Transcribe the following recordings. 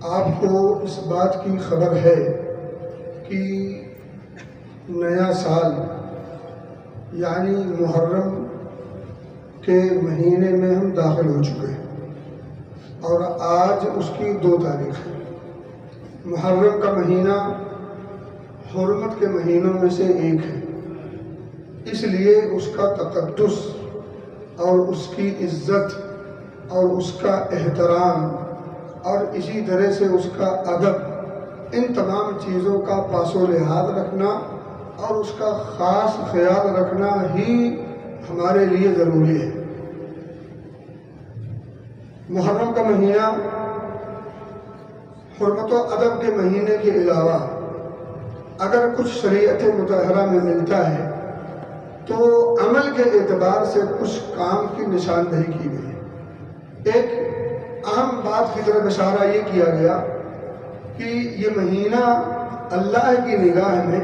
آپ کو اس بات کی خبر ہے کہ نیا سال یعنی محرم کے مہینے میں ہم داخل ہو چکے ہیں اور آج اس کی 2 تاریخ ہے۔ محرم کا مہینہ حرمت کے مہینوں میں سے ایک ہے، اس لیے اس کا تقدس اور اس کی عزت اور اس کا احترام اور اسی طرح سے اس کا ادب، ان تمام چیزوں کا پاس و لحاظ رکھنا اور اس کا خاص خیال رکھنا ہی ہمارے لیے ضروری ہے۔ محرم کا مہینہ حرمت و ادب کے مہینے کے علاوہ اگر کچھ شریعت مطہرہ میں ملتا ہے تو عمل کے اعتبار سے کچھ کام کی نشاندہی کی گئی ہے۔ ایک اہم بات کی طرف اشارہ یہ کیا گیا کہ یہ مہینہ اللہ کی نگاہ میں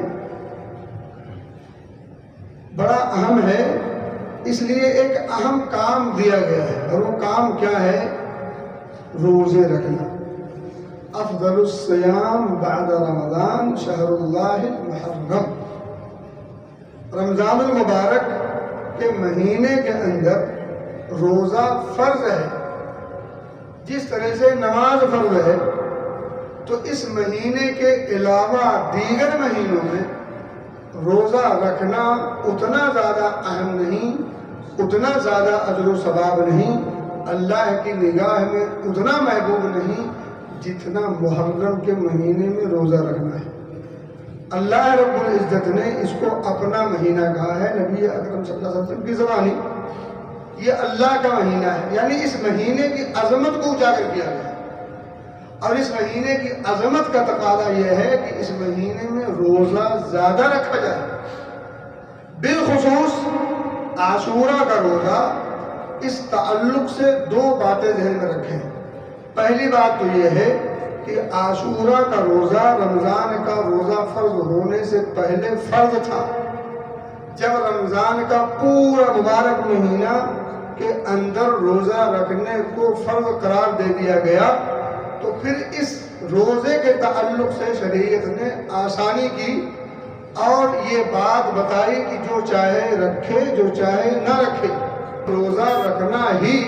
بڑا اہم ہے، اس لیے ایک اہم کام دیا گیا ہے اور وہ کام کیا ہے؟ روزے رکھنا۔ افضل الصیام بعد رمضان شہر اللہ المحرم۔ رمضان المبارک کے مہینے کے اندر روزہ فرض ہے، جس طرح سے نماز فرض ہے، تو اس مہینے کے علاوہ دیگر مہینوں میں روزہ رکھنا اتنا زیادہ اہم نہیں، اتنا زیادہ اجر و ثواب نہیں، اللہ کی نگاہ میں اتنا محبوب نہیں جتنا محرم کے مہینے میں روزہ رکھنا ہے۔ اللہ رب العزت نے اس کو اپنا مہینہ کہا ہے، نبی اکرم صلی اللہ علیہ وسلم کی زبانی، یہ اللہ کا مہینہ ہے، یعنی اس مہینے کی عظمت کو اجاگر کیا گیا ہے۔ اور اس مہینے کی عظمت کا تقاضا یہ ہے کہ اس مہینے میں روزہ زیادہ رکھا جائے۔ بالخصوص عاشورہ کا روزہ، اس تعلق سے 2 باتیں ذہن میں رکھیں۔ پہلی بات تو یہ ہے کہ عاشورہ کا روزہ رمضان کا روزہ فرض ہونے سے پہلے فرض تھا۔ جب رمضان کا پورا مبارک مہینہ کے اندر روزہ رکھنے کو فرض قرار دے دیا گیا تو پھر اس روزے کے تعلق سے شریعت نے آسانی کی اور یہ بات بتائی کہ جو چاہے رکھے، جو چاہے نہ رکھے، روزہ رکھنا ہی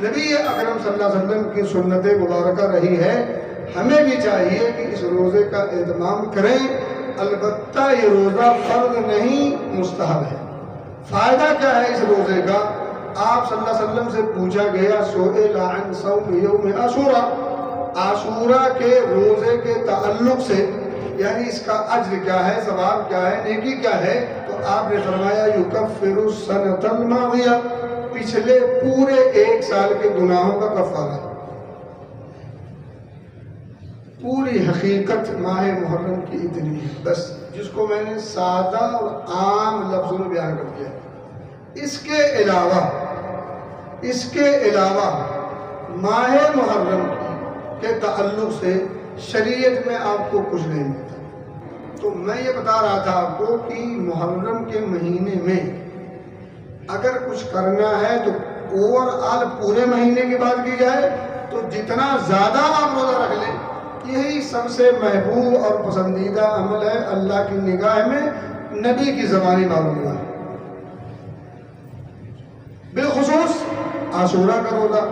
نبی اکرم صلی اللہ علیہ وسلم کی سنت مبارکہ رہی ہے۔ ہمیں بھی چاہیے کہ اس روزے کا اہتمام کریں، البتہ یہ روزہ فرض نہیں، مستحب ہے۔ فائدہ کیا ہے اس روزے کا؟ آپ صلی اللہ علیہ وسلم سے پوچھا گیا سئل عن صوم یوم عاشورہ، عاشورہ کے روزے کے تعلق سے، یعنی اس کا اجر کیا ہے، ثواب کیا ہے، نیکی کیا ہے؟ تو آپ نے فرمایا یکفر السنۃ الماضیہ، پچھلے پورے 1 سال کے گناہوں کا کفارہ۔ پوری حقیقت ماہ محرم کی اتنی ہے، بس جس کو میں نے سادہ اور عام لفظوں میں بیان کر دیا۔ اس کے علاوہ ماہ محرم کے تعلق سے شریعت میں آپ کو کچھ نہیں ملتا۔ تو میں یہ بتا رہا تھا آپ کو کہ محرم کے مہینے میں اگر کچھ کرنا ہے تو اوورآل پورے مہینے کی بات کی جائے تو جتنا زیادہ آپ روزہ رکھ لیں یہی سب سے محبوب اور پسندیدہ عمل ہے اللہ کی نگاہ میں، نبی کی زبانی معلوم ہوا ہے۔ بالخصوص عاشورہ کا روزہ۔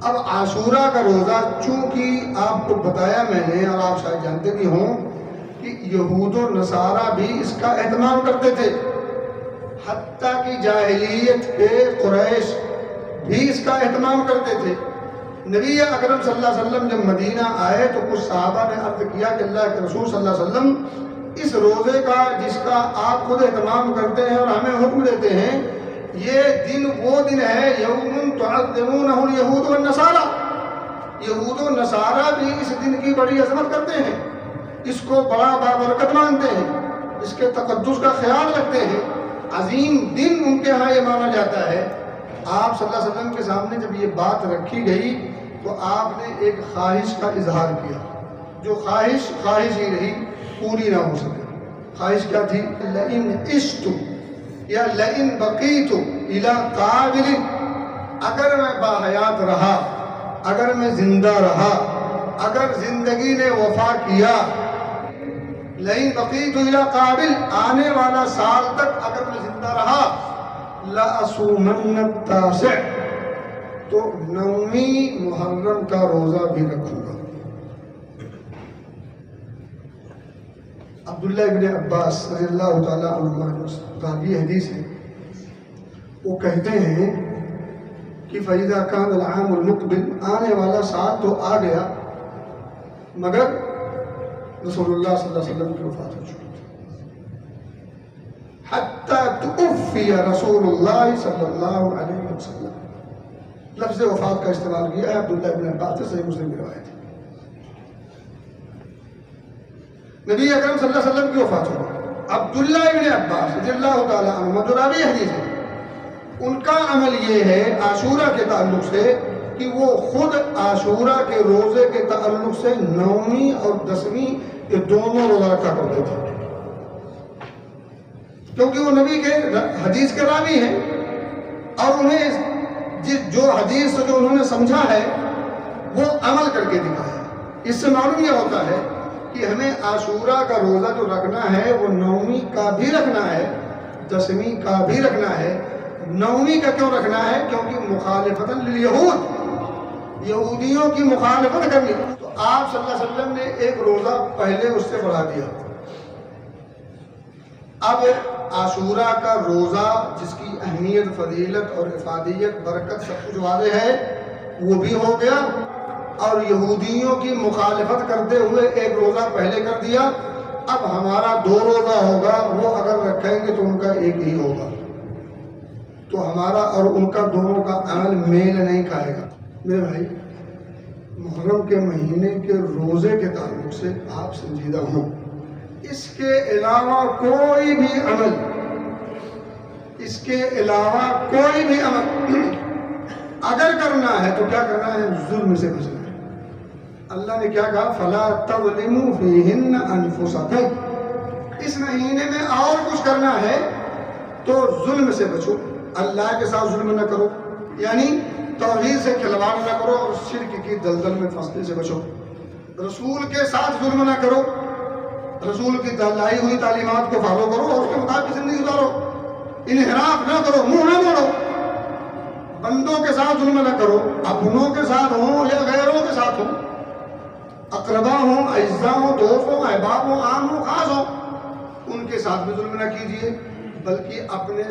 اب عاشورہ کا روزہ چونکہ آپ کو بتایا میں نے اور آپ شاید جانتے بھی ہوں کہ یہود و نصارہ بھی اس کا اہتمام کرتے تھے، حتیٰ کہ جاہلیت کے قریش بھی اس کا اہتمام کرتے تھے۔ نبی اکرم صلی اللہ علیہ وسلم جب مدینہ آئے تو کچھ صحابہ نے عرض کیا کہ اللہ کے رسول صلی اللہ علیہ وسلم، اس روزے کا جس کا آپ خود اہتمام کرتے ہیں اور ہمیں حکم دیتے ہیں، یہ دن وہ دن ہے یوم تعظمونہ الیہود والنصارہ، یہود و نصارہ بھی اس دن کی بڑی عظمت کرتے ہیں، اس کو بڑا بابرکت مانتے ہیں، اس کے تقدس کا خیال رکھتے ہیں، عظیم دن ان کے ہاں یہ مانا جاتا ہے۔ آپ صلی اللہ علیہ وسلم کے سامنے جب یہ بات رکھی گئی تو آپ نے ایک خواہش کا اظہار کیا، جو خواہش ہی رہی، پوری نہ ہو سکے۔ خواہش کیا تھی؟ لئن عشت یا لئن بقیت الی قابل، اگر میں باحیات رہا، اگر میں زندہ رہا اگر زندگی نے وفا کیا، لئن بقیت الی قابل، آنے والا سال تک اگر میں زندہ رہا، لأصومن التاسع، تو 9ویں محرم کا روزہ بھی رکھوں گا۔ عبداللہ ابن عباس رضی اللہ تعالیٰ عنہ راوی حدیث ہے، وہ کہتے ہیں کہ فَإِذَا كَانَ الْعَامُ الْمُقْبِلُ، آنے والا سال تو آ گیا مگر رسول اللہ صلی اللہ علیہ وسلم کی وفات ہو چکی حَتَّى تُوفِّيَ رسول اللہ صلی اللہ علیہ وسلم، لفظ وفات کا استعمال کیا ہے عبداللہ ابن عباس سے، صحیح مسلم کی روایت ہے۔ نبی اکرم صلی اللہ علیہ وسلم کی وفات ہو، عبداللہ ابن عباس رضی اللہ تعالیٰ عنہ جو راوی حدیث ہے، ان کا عمل یہ ہے عاشورہ کے تعلق سے کہ وہ خود عاشورہ کے روزے کے تعلق سے 9ویں اور 10ویں یہ دونوں روزہ رکھا کرتے تھے، کیونکہ وہ نبی کے حدیث کے راوی ہیں اور انہیں جو حدیث جو انہوں نے سمجھا ہے وہ عمل کر کے دکھایا ہے۔ اس سے معلوم یہ ہوتا ہے کہ ہمیں عاشورہ کا روزہ جو رکھنا ہے وہ 9ویں کا بھی رکھنا ہے، 10ویں کا بھی رکھنا ہے۔ 9ویں کا کیوں رکھنا ہے؟ کیونکہ مخالفتاً للیہود، یہودیوں کی مخالفت کرنی، تو آپ صلی اللہ علیہ وسلم نے ایک روزہ پہلے اس سے بڑھا دیا۔ اب عاشورہ کا روزہ جس کی اہمیت، فضیلت اور افادیت، برکت سب کچھ واضح ہے، وہ بھی ہو گیا، اور یہودیوں کی مخالفت کرتے ہوئے ایک روزہ پہلے کر دیا۔ اب ہمارا 2 روزہ ہوگا، وہ اگر رکھیں گے تو ان کا ایک ہی ہوگا، تو ہمارا اور ان کا دونوں کا عمل میل نہیں کھائے گا۔ میرے بھائی، محرم کے مہینے کے روزے کے تعلق سے آپ سنجیدہ ہوں، اس کے علاوہ کوئی بھی عمل، اس کے علاوہ کوئی بھی عمل اگر کرنا ہے تو کیا کرنا ہے؟ ظلم سے بچنا ہے۔ اللہ نے کیا کہا؟ فَلَا تَظْلِمُوا فِيهِنَّ أَنفُسَكُمْ، اس مہینے میں اور کچھ کرنا ہے تو ظلم سے بچو، اللہ کے ساتھ ظلم نہ کرو، یعنی توحید سے کھلواڑ نہ کرو اور شرک کی دلدل میں پھنسنے سے بچو، رسول کے ساتھ ظلم نہ کرو، رسول کی لائی ہوئی تعلیمات کو فالو کرو اور اس کے مطابق زندگی گزارو، انحراف نہ کرو، منہ نہ موڑو، بندوں کے ساتھ ظلم نہ کرو، اپنوں کے ساتھ ہوں یا غیروں کے ساتھ ہوں، اقربا ہوں، اعزاء ہوں، دوست ہوں، احباب ہوں، عام ہوں، خاص ہوں، ان کے ساتھ بھی ظلم نہ کیجیے، بلکہ اپنے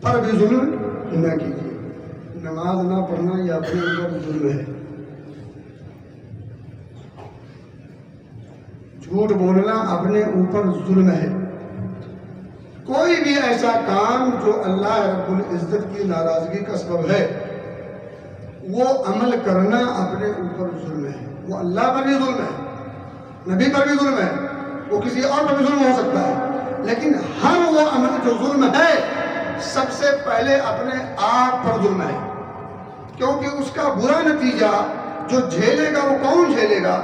پر بھی ظلم نہ کیجیے۔ نماز نہ پڑھنا یہ اپنے اوپر ظلم ہے، جھوٹ بولنا اپنے اوپر ظلم ہے، کوئی بھی ایسا کام جو اللہ رب العزت کی ناراضگی کا سبب ہے وہ عمل کرنا اپنے اوپر ظلم ہے، وہ اللہ پر بھی ظلم ہے، نبی پر بھی ظلم ہے، وہ کسی اور پر بھی ظلم ہو سکتا ہے، لیکن ہر وہ عمل جو ظلم ہے سب سے پہلے اپنے آپ پر ظلم ہے، کیونکہ اس کا برا نتیجہ جو جھیلے گا وہ کون جھیلے گا؟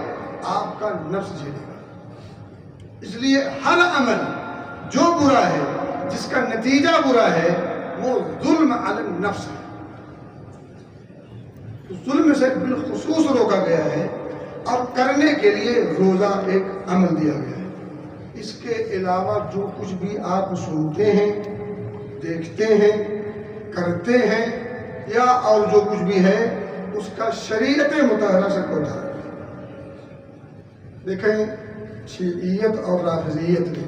آپ کا نفس جھیلے گا۔ اس لیے ہر عمل جو برا ہے، جس کا نتیجہ برا ہے، وہ ظلم علی النفس ہے، ظلم سے بالخصوص روکا گیا ہے، اور کرنے کے لیے روزہ ایک عمل دیا گیا ہے۔ اس کے علاوہ جو کچھ بھی آپ سنتے ہیں، دیکھتے ہیں، کرتے ہیں، یا اور جو کچھ بھی ہے اس کا شریعت مطہرہ سے کوئی تعلق نہیں۔ دیکھیں، شیعیت اور رافضیت نے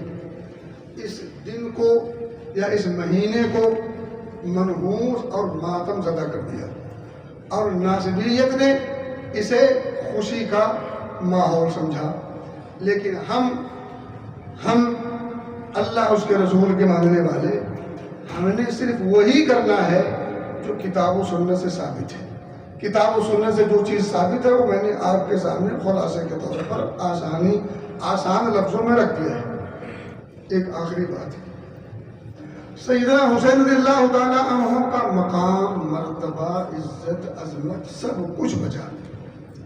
اس دن کو یا اس مہینے کو منحوس اور ماتم زدہ کر دیا، اور ناصبیت نے اسے خوشی کا ماحول سمجھا، لیکن ہم اللہ اس کے رسول کے ماننے والے، ہم نے صرف وہی کرنا ہے جو کتاب و سنت سے ثابت ہے۔ کتاب و سنت سے جو چیز ثابت ہے وہ میں نے آپ کے سامنے خلاصے کے طور پر آسان لفظوں میں رکھ دیا ہے۔ ایک آخری بات ہے، سیدنا حسین رضی اللہ تعالیٰ عنہ کا مقام، مرتبہ، عزت، عظمت سب کچھ بچا،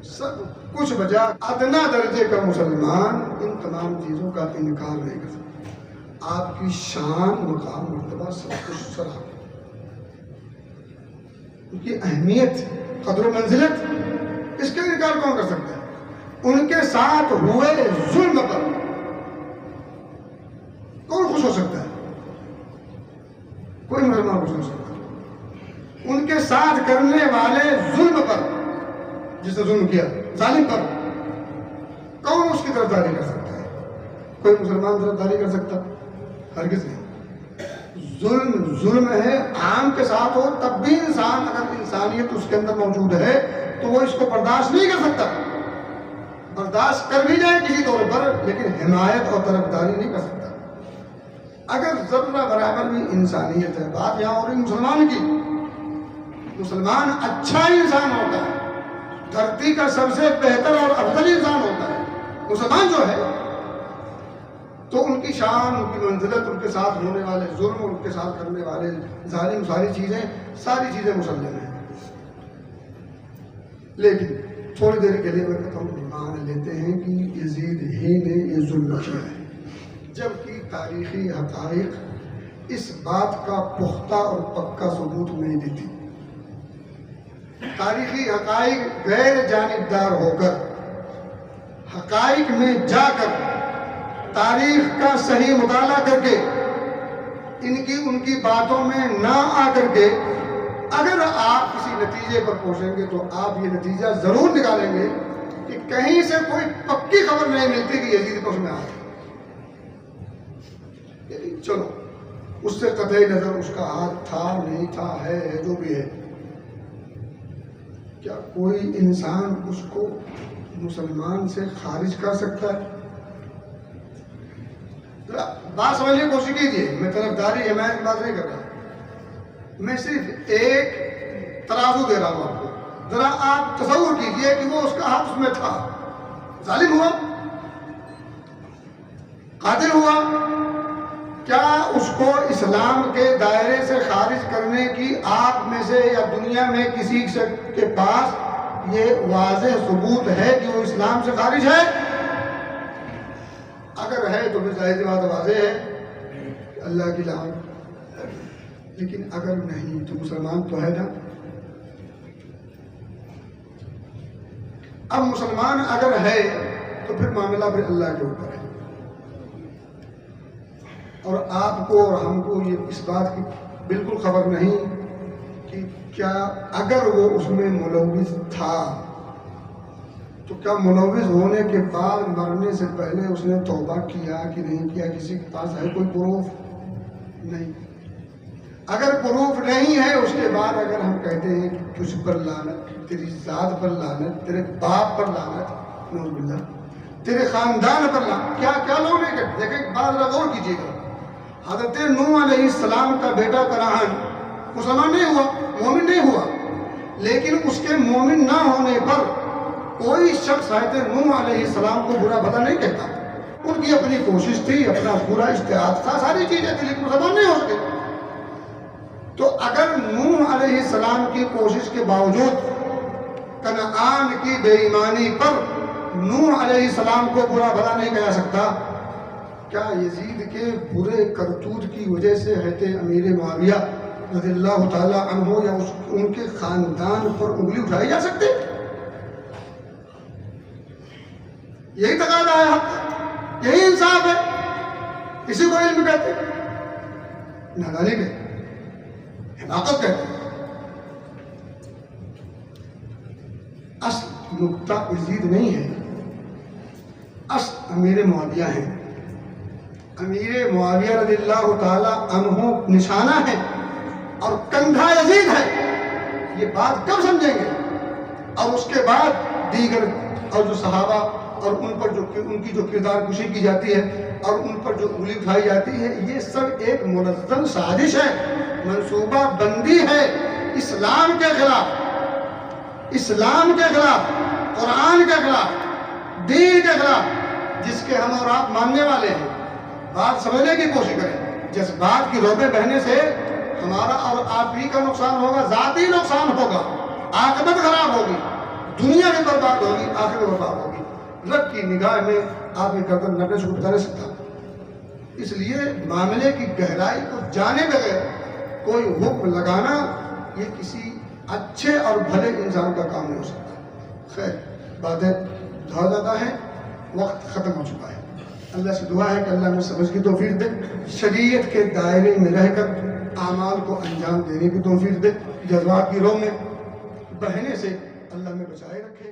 سب کچھ بچا۔ ادنا درجے کا مسلمان ان تمام چیزوں کا انکار نہیں کر سکتا۔ آپ کی شان، مقام، مرتبہ سب کچھ سراہا، ان کی اہمیت، قدر و منزلت اس کا انکار کون کر سکتا ہے؟ ان کے ساتھ ہوئے ظلم پر کون خوش ہو سکتا ہے؟ کوئی مسلمان خوش نہیں ہو سکتا۔ ان کے ساتھ کرنے والے ظلم پر، جس نے ظلم کیا ظالم پر، کون اس کی طرفداری کر سکتا ہے؟ کوئی مسلمان طرفداری کر سکتا؟ ہرگز نہیں۔ ظلم ہے، عام کے ساتھ ہو تب بھی انسان، اگر انسانیت اس کے اندر موجود ہے تو وہ اس کو برداشت نہیں کر سکتا۔ برداشت کر بھی جائے کسی طور پر، لیکن حمایت اور طرفداری نہیں کر سکتا۔ اگر ذرہ برابر بھی انسانیت ہے، بات یہاں ہو رہی مسلمان کی، مسلمان اچھا انسان ہوتا ہے، دھرتی کا سب سے بہتر اور افضل انسان ہوتا ہے مسلمان جو ہے، تو ان کی شان، ان کی منزلت، ان کے ساتھ ہونے والے ظلم، ان کے ساتھ کرنے والے ظالم، ساری چیزیں مسلم ہیں۔ لیکن تھوڑی دیر کے لیے میں کہتا ہوں مان لیتے ہیں کہ یزید ہی نے یہ ظلم کیا ہے، جبکہ تاریخی حقائق اس بات کا پختہ اور پکا ثبوت نہیں دیتی۔ تاریخی حقائق غیر جانبدار ہو کر، حقائق میں جا کر، تاریخ کا صحیح مطالعہ کر کے، ان کی باتوں میں نہ آ کر کے اگر آپ کسی نتیجے پر پہنچیں گے تو آپ یہ نتیجہ ضرور نکالیں گے کہ کہیں سے کوئی پکی خبر نہیں ملتی کہ یزید کو اس میں آیا۔ چلو اس سے قطعی نظر اس کا ہاتھ تھا، نہیں تھا، ہے جو بھی ہے، کیا کوئی انسان اس کو مسلمان سے خارج کر سکتا ہے؟ بات سمجھنے کی کوشش کیجیے، میں طرفداری حمایت کی بات نہیں کر رہا، میں صرف ایک ترازو دے رہا ہوں آپ کو۔ ذرا آپ تصور کیجئے کہ وہ اس کا ہاتھ اس میں تھا، ظالم ہوا، قاتل ہوا، کیا اس کو اسلام کے دائرے سے خارج کرنے کی آپ میں سے یا دنیا میں کسی کے پاس یہ واضح ثبوت ہے کہ وہ اسلام سے خارج ہے؟ اگر ہے تو پھر ظاہر سی بات واضح ہے، اللہ کی لعنت۔ لیکن اگر نہیں تو مسلمان تو ہے نا۔ اب مسلمان اگر ہے تو پھر معاملہ پھر اللہ کے اوپر ہے، اور آپ کو اور ہم کو یہ اس بات کی بالکل خبر نہیں کہ کیا اگر وہ اس میں ملوث تھا تو کیا ملوث ہونے کے بعد مرنے سے پہلے اس نے توبہ کیا کہ نہیں کیا؟ کسی کے پاس ہے کوئی پروف؟ نہیں۔ اگر پروف نہیں ہے اس کے بعد اگر ہم کہتے ہیں کہ تجھ پر لعنت، تیری ذات پر لعنت، تیرے باپ پر لعنت، نعوذ باللہ، تیرے خاندان پر لعنت، کیا کیا لوگ نہیں کہتے؟ دیکھیں بات غور کیجیے گا، حضرت نوح علیہ السلام کا بیٹا کنعان مسلمان نہیں ہوا، مومن نہیں ہوا، لیکن اس کے مومن نہ ہونے پر کوئی شخص حضرت نوح علیہ السلام کو برا بھلا نہیں کہتا۔ ان کی اپنی کوشش تھی، اپنا پورا اجتہاد تھا، ساری چیزیں تھی، لیکن مسلمان نہیں ہو سکے۔ تو اگر نوح علیہ السلام کی کوشش کے باوجود کنعان کی بے ایمانی پر نوح علیہ السلام کو برا بھلا نہیں کہا سکتا، کیا یزید کے برے کرتوت کی وجہ سے حضرت امیر معاویہ رضی اللہ تعالی عنہ یا ان کے خاندان پر انگلی اٹھائی جا سکتے؟ یہی تقاضا ہے حق، یہی انصاف ہے، اسی کو علم کہتے ہیں، نادانی کہتے ہیں، حماقت کہتے ہیں۔ اصل نقطہ یزید نہیں ہے، اصل امیر معاویہ ہیں۔ امیر معاویہ رضی اللہ تعالی عنہ نشانہ ہے اور کندھا یزید ہے۔ یہ بات کب سمجھیں گے؟ اور اس کے بعد دیگر اور جو صحابہ اور ان کی جو کردار کشی کی جاتی ہے اور ان پر جو انگلی اٹھائی جاتی ہے، یہ سب ایک منظم سازش ہے، منصوبہ بندی ہے اسلام کے خلاف، اسلام کے خلاف، قرآن کے خلاف، دین کے خلاف، جس کے ہم اور آپ ماننے والے ہیں۔ بات سمجھنے کی کوشش کریں، جذبات کی روبیں بہنے سے ہمارا اور آپ ہی کا نقصان ہوگا، ذاتی نقصان ہوگا، عاقبت خراب ہوگی، دنیا بھی برباد ہوگی، آخرت بھی برباد ہوگی۔ رب کی نگاہ میں آپ کی گردن نرنے سے بتا نہیں سکتا۔ اس لیے معاملے کی گہرائی کو جانے بغیر کوئی حکم لگانا یہ کسی اچھے اور بھلے انسان کا کام نہیں ہو سکتا، خیر باتیں بہت زیادہ ہیں، وقت ختم ہو چکا ہے. اللہ سے دعا ہے کہ اللہ ہمیں سمجھ کی توفیق دے، شریعت کے دائرے میں رہ کر اعمال کو انجام دینے کی توفیق دے، جذبات کی رو میں بہنے سے اللہ ہمیں بچائے رکھے.